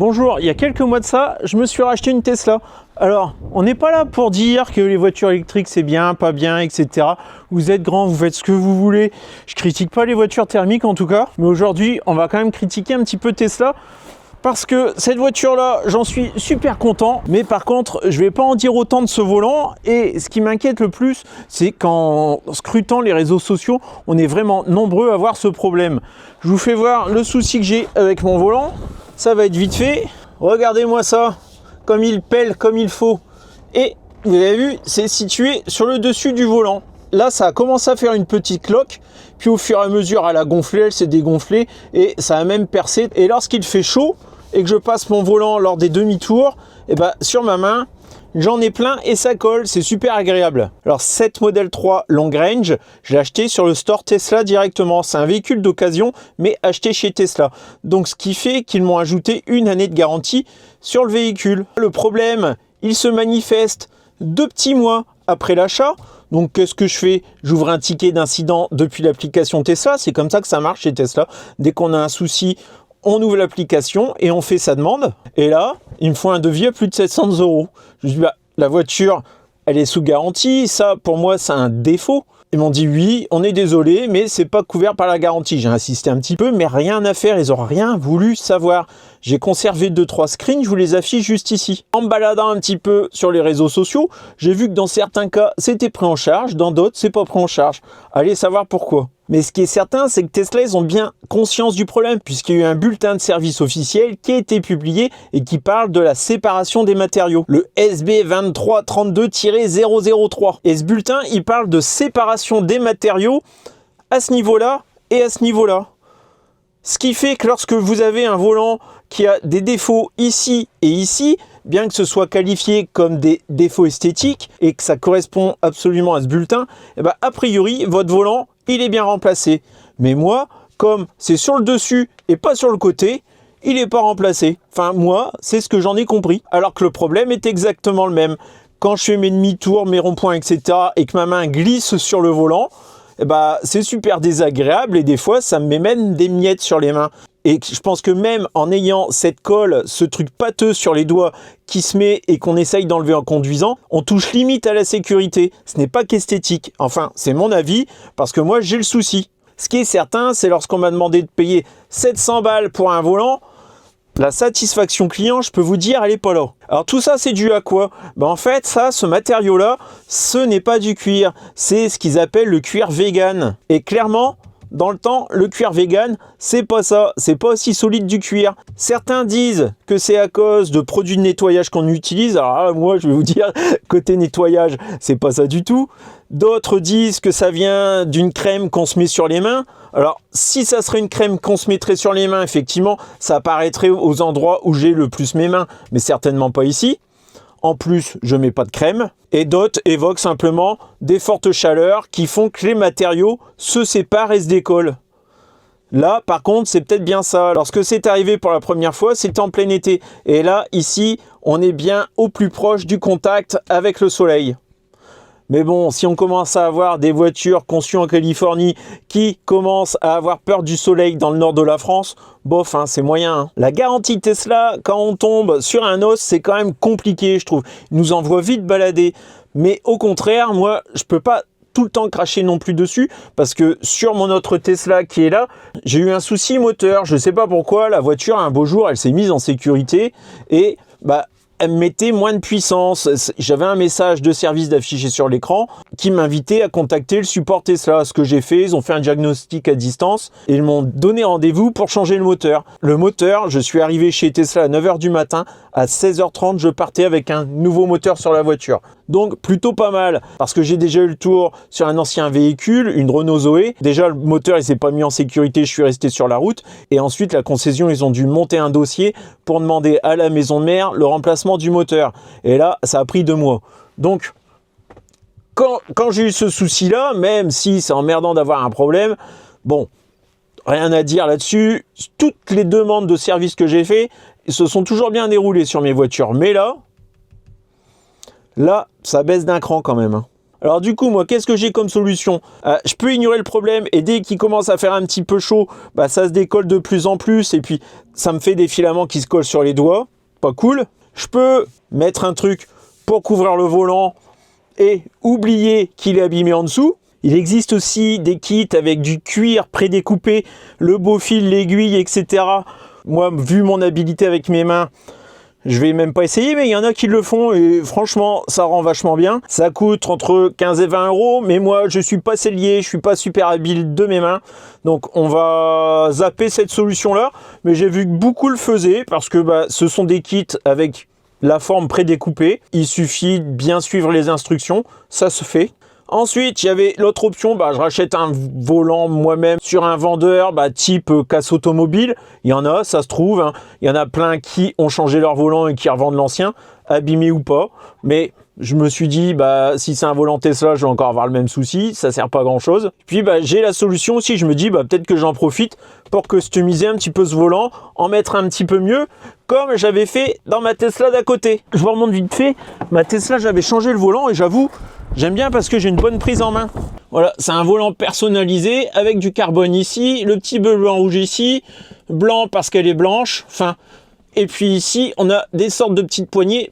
Bonjour, il y a quelques mois de ça, je me suis racheté une Tesla. Alors, on n'est pas là pour dire que les voitures électriques c'est bien, pas bien, etc. Vous êtes grand, vous faites ce que vous voulez. Je critique pas les voitures thermiques en tout cas. Mais aujourd'hui, on va quand même critiquer un petit peu Tesla. Parce que cette voiture-là, j'en suis super content. Mais par contre, je vais pas en dire autant de ce volant. Et ce qui m'inquiète le plus, c'est qu'en scrutant les réseaux sociaux, on est vraiment nombreux à avoir ce problème. Je vous fais voir le souci que j'ai avec mon volant. Ça va être vite fait. Regardez-moi ça, comme il pèle, comme il faut. Et vous avez vu, c'est situé sur le dessus du volant. Là, ça a commencé à faire une petite cloque. Puis au fur et à mesure, elle a gonflé, elle s'est dégonflée. Et ça a même percé. Et lorsqu'il fait chaud et que je passe mon volant lors des demi-tours, et ben, sur ma main, j'en ai plein et ça colle, c'est super agréable. Alors cette Model 3 Long Range, je l'ai acheté sur le store Tesla directement. C'est un véhicule d'occasion, mais acheté chez Tesla. Donc ce qui fait qu'ils m'ont ajouté une année de garantie sur le véhicule. Le problème, il se manifeste 2 petits mois après l'achat. Donc qu'est-ce que je fais? J'ouvre un ticket d'incident depuis l'application Tesla. C'est comme ça que ça marche chez Tesla. Dès qu'on a un souci, on ouvre l'application et on fait sa demande. Et là, il me faut un devis à plus de 700 €. Je dis, bah, la voiture, elle est sous garantie. Ça, pour moi, c'est un défaut. Ils m'ont dit, oui, on est désolé, mais c'est pas couvert par la garantie. J'ai insisté un petit peu, mais rien à faire. Ils n'ont rien voulu savoir. J'ai conservé 2-3 screens, je vous les affiche juste ici. En me baladant un petit peu sur les réseaux sociaux, j'ai vu que dans certains cas, c'était pris en charge. Dans d'autres, c'est pas pris en charge. Allez savoir pourquoi. Mais ce qui est certain, c'est que Tesla, ils ont bien conscience du problème, puisqu'il y a eu un bulletin de service officiel qui a été publié et qui parle de la séparation des matériaux, le SB 2332-003. Et ce bulletin, il parle de séparation des matériaux à ce niveau-là et à ce niveau-là. Ce qui fait que lorsque vous avez un volant qui a des défauts ici et ici, bien que ce soit qualifié comme des défauts esthétiques et que ça correspond absolument à ce bulletin, eh ben, a priori, votre volant, il est bien remplacé. Mais moi, comme c'est sur le dessus et pas sur le côté, il n'est pas remplacé. Enfin, moi, c'est ce que j'en ai compris. Alors que le problème est exactement le même. Quand je fais mes demi-tours, mes ronds-points, etc., et que ma main glisse sur le volant, eh ben, c'est super désagréable et des fois, ça me met même des miettes sur les mains. Et je pense que même en ayant cette colle, ce truc pâteux sur les doigts qui se met et qu'on essaye d'enlever en conduisant, on touche limite à la sécurité. Ce n'est pas qu'esthétique. Enfin, c'est mon avis, parce que moi, j'ai le souci. Ce qui est certain, c'est lorsqu'on m'a demandé de payer 700 balles pour un volant, la satisfaction client, je peux vous dire, elle n'est pas là. Alors tout ça, c'est dû à quoi? Ben, en fait, ça, ce matériau-là, ce n'est pas du cuir. C'est ce qu'ils appellent le cuir vegan. Et clairement, dans le temps, le cuir vegan, c'est pas ça, c'est pas aussi solide du cuir. Certains disent que c'est à cause de produits de nettoyage qu'on utilise. Alors là, moi, je vais vous dire, côté nettoyage, c'est pas ça du tout. D'autres disent que ça vient d'une crème qu'on se met sur les mains. Alors, si ça serait une crème qu'on se mettrait sur les mains, effectivement, ça apparaîtrait aux endroits où j'ai le plus mes mains, mais certainement pas ici. En plus, je mets pas de crème. Et d'autres évoquent simplement des fortes chaleurs qui font que les matériaux se séparent et se décollent. Là, par contre, c'est peut-être bien ça. Lorsque c'est arrivé pour la première fois, c'était en plein été. Et là, ici, on est bien au plus proche du contact avec le soleil. Mais bon, si on commence à avoir des voitures conçues en Californie qui commencent à avoir peur du soleil dans le nord de la France, bof, hein, c'est moyen. Hein. La garantie Tesla, quand on tombe sur un os, c'est quand même compliqué, je trouve. Ils nous envoient vite balader. Mais au contraire, moi, je peux pas tout le temps cracher non plus dessus, parce que sur mon autre Tesla qui est là, j'ai eu un souci moteur. Je sais pas pourquoi, la voiture, un beau jour, elle s'est mise en sécurité et elle mettait moins de puissance. J'avais un message de service d'affiché sur l'écran qui m'invitait à contacter le support Tesla. Ce que j'ai fait, ils ont fait un diagnostic à distance et ils m'ont donné rendez-vous pour changer le moteur. Le moteur, je suis arrivé chez Tesla à 9 h du matin. À 16 h 30, je partais avec un nouveau moteur sur la voiture. Donc plutôt pas mal, parce que j'ai déjà eu le tour sur un ancien véhicule, une Renault Zoé. Déjà le moteur il s'est pas mis en sécurité, je suis resté sur la route. Et ensuite la concession, ils ont dû monter un dossier pour demander à la maison mère le remplacement du moteur. Et là, ça a pris 2 mois. Donc quand j'ai eu ce souci-là, même si c'est emmerdant d'avoir un problème, bon, rien à dire là-dessus. Toutes les demandes de service que j'ai fait se sont toujours bien déroulées sur mes voitures. Mais là, ça baisse d'un cran quand même. Alors du coup, moi, qu'est-ce que j'ai comme solution? Je peux ignorer le problème et dès qu'il commence à faire un petit peu chaud, bah, ça se décolle de plus en plus et puis ça me fait des filaments qui se collent sur les doigts. Pas cool. Je peux mettre un truc pour couvrir le volant et oublier qu'il est abîmé en dessous. Il existe aussi des kits avec du cuir prédécoupé, le beau fil, l'aiguille, etc. Moi, vu mon habileté avec mes mains, je vais même pas essayer, mais il y en a qui le font et franchement, ça rend vachement bien. Ça coûte entre 15 et 20 euros, mais moi, je suis pas sellier, je suis pas super habile de mes mains. Donc, on va zapper cette solution-là. Mais j'ai vu que beaucoup le faisaient parce que bah, ce sont des kits avec la forme prédécoupée. Il suffit de bien suivre les instructions, ça se fait. Ensuite, il y avait l'autre option, bah, je rachète un volant moi-même sur un vendeur type casse automobile. Il y en a, ça se trouve. Hein. Il y en a plein qui ont changé leur volant et qui revendent l'ancien, abîmé ou pas. Mais je me suis dit, si c'est un volant Tesla, je vais encore avoir le même souci. Ça sert pas à grand-chose. Puis j'ai la solution aussi. Je me dis, peut-être que j'en profite pour customiser un petit peu ce volant, en mettre un petit peu mieux, comme j'avais fait dans ma Tesla d'à côté. Je vous remonte vite fait. Ma Tesla, j'avais changé le volant et j'avoue, j'aime bien parce que j'ai une bonne prise en main. Voilà, c'est un volant personnalisé avec du carbone ici, le petit bleu blanc rouge ici, blanc parce qu'elle est blanche, enfin, et puis ici, on a des sortes de petites poignées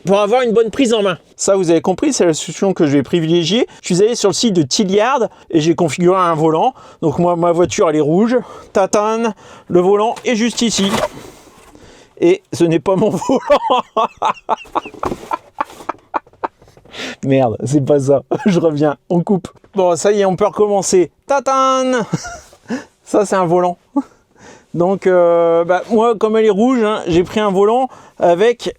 pour avoir une bonne prise en main. Ça, vous avez compris, c'est la solution que je vais privilégier. Je suis allé sur le site de Tilliard et j'ai configuré un volant. Donc moi, ma voiture, elle est rouge. Tatane, le volant est juste ici. Et ce n'est pas mon volant. Merde, c'est pas ça. Je reviens, on coupe. Bon, ça y est, on peut recommencer. Tatane. Ça, c'est un volant. Donc, moi, comme elle est rouge, hein, j'ai pris un volant avec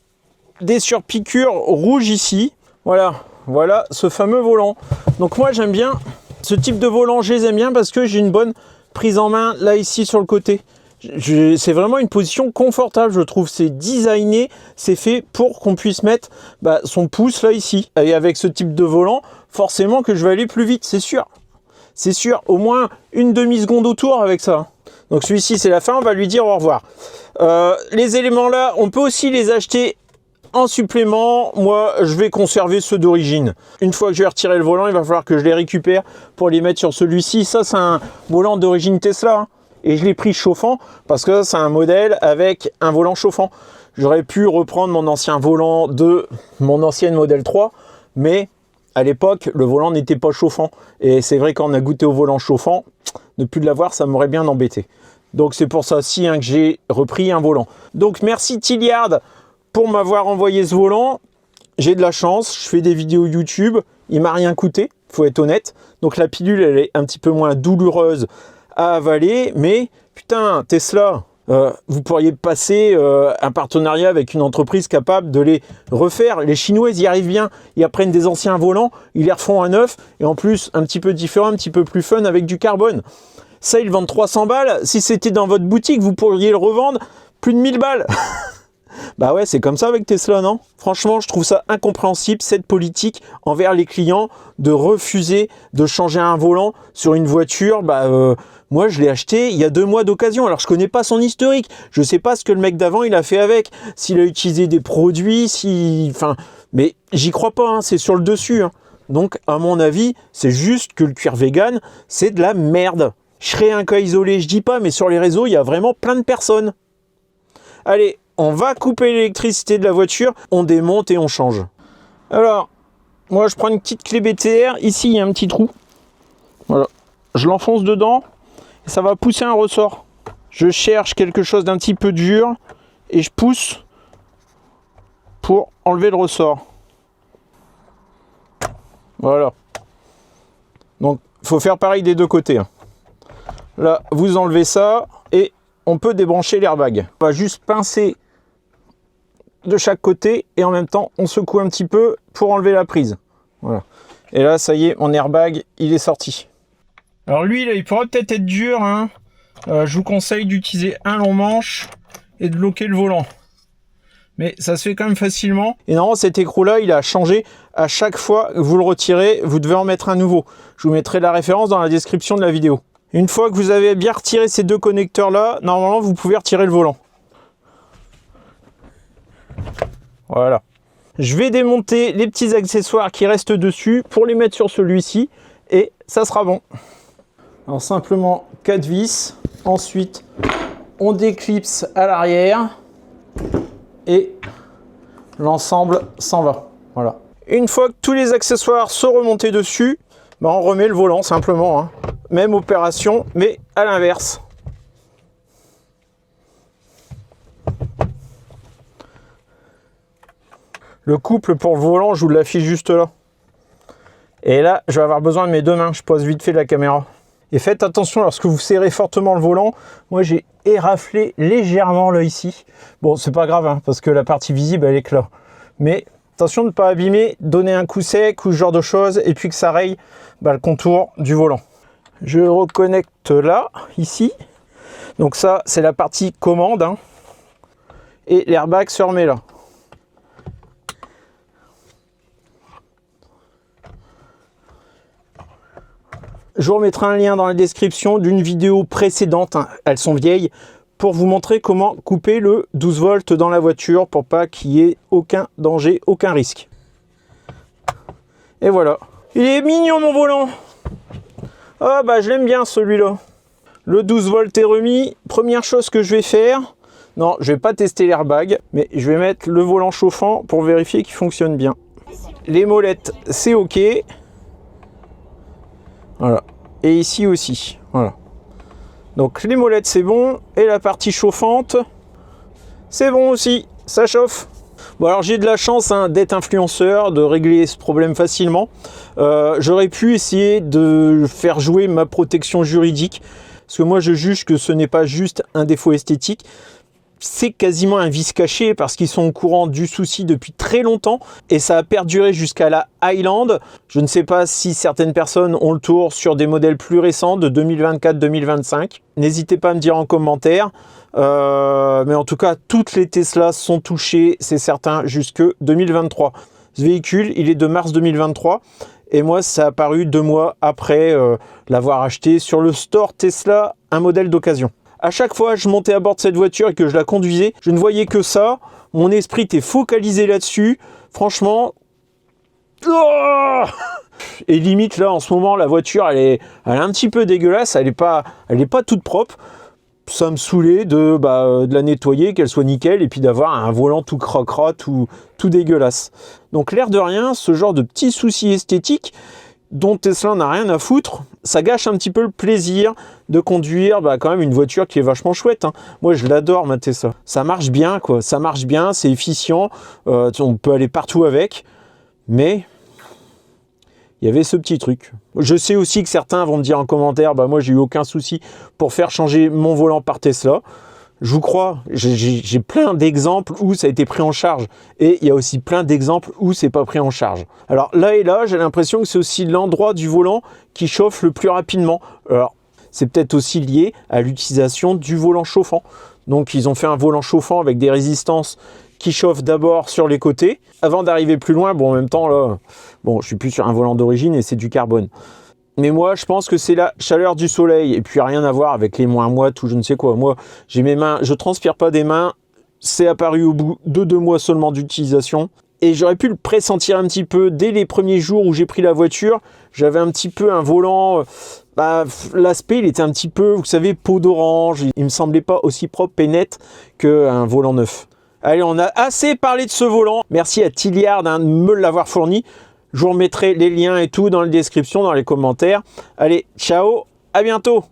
des surpiqûres rouges ici. Voilà ce fameux volant. Donc moi, j'aime bien ce type de volant. Je les aime bien parce que j'ai une bonne prise en main là, ici, sur le côté. C'est vraiment une position confortable, je trouve. C'est designé, c'est fait pour qu'on puisse mettre son pouce là, ici. Et avec ce type de volant, forcément que je vais aller plus vite, c'est sûr. C'est sûr, au moins une demi-seconde autour avec ça. Donc celui-ci, c'est la fin, on va lui dire au revoir. Les éléments là, on peut aussi les acheter en supplément. Moi, je vais conserver ceux d'origine. Une fois que je vais retirer le volant, il va falloir que je les récupère pour les mettre sur celui-ci. Ça, c'est un volant d'origine Tesla. Hein. Et je l'ai pris chauffant parce que c'est un modèle avec un volant chauffant. J'aurais pu reprendre mon ancien volant de mon ancienne modèle 3, mais à l'époque, le volant n'était pas chauffant. Et c'est vrai quand on a goûté au volant chauffant, ne plus l'avoir, ça m'aurait bien embêté. Donc c'est pour ça aussi que j'ai repris un volant. Donc merci Tilliard pour m'avoir envoyé ce volant. J'ai de la chance, je fais des vidéos YouTube, il m'a rien coûté, faut être honnête. Donc la pilule, elle est un petit peu moins douloureuse à avaler, mais putain, Tesla, vous pourriez passer un partenariat avec une entreprise capable de les refaire. Les Chinoises y arrivent bien, ils apprennent des anciens volants, ils les refont à neuf, et en plus, un petit peu différent, un petit peu plus fun avec du carbone. Ça, ils vendent 300 balles. Si c'était dans votre boutique, vous pourriez le revendre plus de 1000 balles. Bah ouais, c'est comme ça avec Tesla, non? Franchement, je trouve ça incompréhensible, cette politique envers les clients, de refuser de changer un volant sur une voiture. Moi, je l'ai acheté il y a 2 mois d'occasion. Alors, je connais pas son historique. Je sais pas ce que le mec d'avant, il a fait avec. S'il a utilisé des produits, mais j'y crois pas, hein, c'est sur le dessus. Hein. Donc, à mon avis, c'est juste que le cuir vegan, c'est de la merde. Je serais un cas isolé, je dis pas, mais sur les réseaux, il y a vraiment plein de personnes. Allez, on va couper l'électricité de la voiture, on démonte et on change. Alors, moi je prends une petite clé BTR, ici il y a un petit trou. Voilà, je l'enfonce dedans et ça va pousser un ressort. Je cherche quelque chose d'un petit peu dur et je pousse pour enlever le ressort. Voilà. Donc, il faut faire pareil des deux côtés. Là, vous enlevez ça et on peut débrancher l'airbag. On va juste pincer de chaque côté et en même temps on secoue un petit peu pour enlever la prise. Voilà. Et là ça y est, mon airbag il est sorti. Alors lui là, il pourrait peut-être être dur, hein. Je vous conseille d'utiliser un long manche et de bloquer le volant. Mais ça se fait quand même facilement. Et normalement cet écrou là il a changé à chaque fois que vous le retirez, vous devez en mettre un nouveau. Je vous mettrai la référence dans la description de la vidéo. Une fois que vous avez bien retiré ces deux connecteurs là, normalement vous pouvez retirer le volant. Voilà. Je vais démonter les petits accessoires qui restent dessus pour les mettre sur celui-ci et ça sera bon. Alors simplement 4 vis. Ensuite, on déclipse à l'arrière et l'ensemble s'en va. Voilà. Une fois que tous les accessoires sont remontés dessus, bah on remet le volant simplement. Hein. Même opération, mais à l'inverse. Le couple pour le volant, je vous l'affiche juste là. Et là, je vais avoir besoin de mes deux mains. Je pose vite fait la caméra. Et faites attention lorsque vous serrez fortement le volant. Moi, j'ai éraflé légèrement là ici. Bon, c'est pas grave, hein, parce que la partie visible, elle est que là. Mais attention de ne pas abîmer, donner un coup sec ou ce genre de choses, et puis que ça raye le contour du volant. Je reconnecte là, ici. Donc ça, c'est la partie commande. Hein. Et l'airbag se remet là. Je vous remettrai un lien dans la description d'une vidéo précédente, hein, elles sont vieilles, pour vous montrer comment couper le 12 volts dans la voiture pour pas qu'il y ait aucun danger, aucun risque. Et voilà. Il est mignon mon volant. Ah bah je l'aime bien celui-là. Le 12 volts est remis. Première chose que je vais faire, non je vais pas tester l'airbag, mais je vais mettre le volant chauffant pour vérifier qu'il fonctionne bien. Les molettes c'est ok. Voilà. Et ici aussi. Voilà. Donc les molettes c'est bon. Et la partie chauffante, c'est bon aussi. Ça chauffe. Bon alors j'ai de la chance hein, d'être influenceur, de régler ce problème facilement. J'aurais pu essayer de faire jouer ma protection juridique. Parce que moi je juge que ce n'est pas juste un défaut esthétique. C'est quasiment un vice caché parce qu'ils sont au courant du souci depuis très longtemps et ça a perduré jusqu'à la Highland. Je ne sais pas si certaines personnes ont le tour sur des modèles plus récents de 2024-2025. N'hésitez pas à me dire en commentaire. Mais en tout cas, toutes les Tesla sont touchées, c'est certain, jusque 2023. Ce véhicule, il est de mars 2023 et moi, ça a apparu 2 mois après l'avoir acheté sur le store Tesla, un modèle d'occasion. À chaque fois, je montais à bord de cette voiture et que je la conduisais, je ne voyais que ça. Mon esprit était focalisé là-dessus. Franchement... Oh et limite, là, en ce moment, la voiture, elle est un petit peu dégueulasse. Elle est pas toute propre. Ça me saoulait de la nettoyer, qu'elle soit nickel, et puis d'avoir un volant tout crocra, tout dégueulasse. Donc, l'air de rien, ce genre de petits soucis esthétiques dont Tesla n'a rien à foutre, ça gâche un petit peu le plaisir de conduire quand même une voiture qui est vachement chouette. Hein. Moi, je l'adore, ma Tesla. Ça marche bien, quoi. Ça marche bien, c'est efficient. On peut aller partout avec. Mais il y avait ce petit truc. Je sais aussi que certains vont me dire en commentaire, moi, j'ai eu aucun souci pour faire changer mon volant par Tesla. Je vous crois, j'ai plein d'exemples où ça a été pris en charge. Et il y a aussi plein d'exemples où c'est pas pris en charge. Alors là et là, j'ai l'impression que c'est aussi l'endroit du volant qui chauffe le plus rapidement. Alors, c'est peut-être aussi lié à l'utilisation du volant chauffant. Donc, ils ont fait un volant chauffant avec des résistances qui chauffent d'abord sur les côtés. Avant d'arriver plus loin, en même temps, là, je suis plus sur un volant d'origine et c'est du carbone. Mais moi, je pense que c'est la chaleur du soleil et puis rien à voir avec les moins moites ou je ne sais quoi. Moi, j'ai mes mains, je transpire pas des mains. C'est apparu au bout de 2 mois seulement d'utilisation. Et j'aurais pu le pressentir un petit peu dès les premiers jours où j'ai pris la voiture. J'avais un petit peu un volant, l'aspect, il était un petit peu, vous savez, peau d'orange. Il me semblait pas aussi propre et net qu'un volant neuf. Allez, on a assez parlé de ce volant. Merci à Tilliard de me l'avoir fourni. Je vous remettrai les liens et tout dans la description, dans les commentaires. Allez, ciao, à bientôt.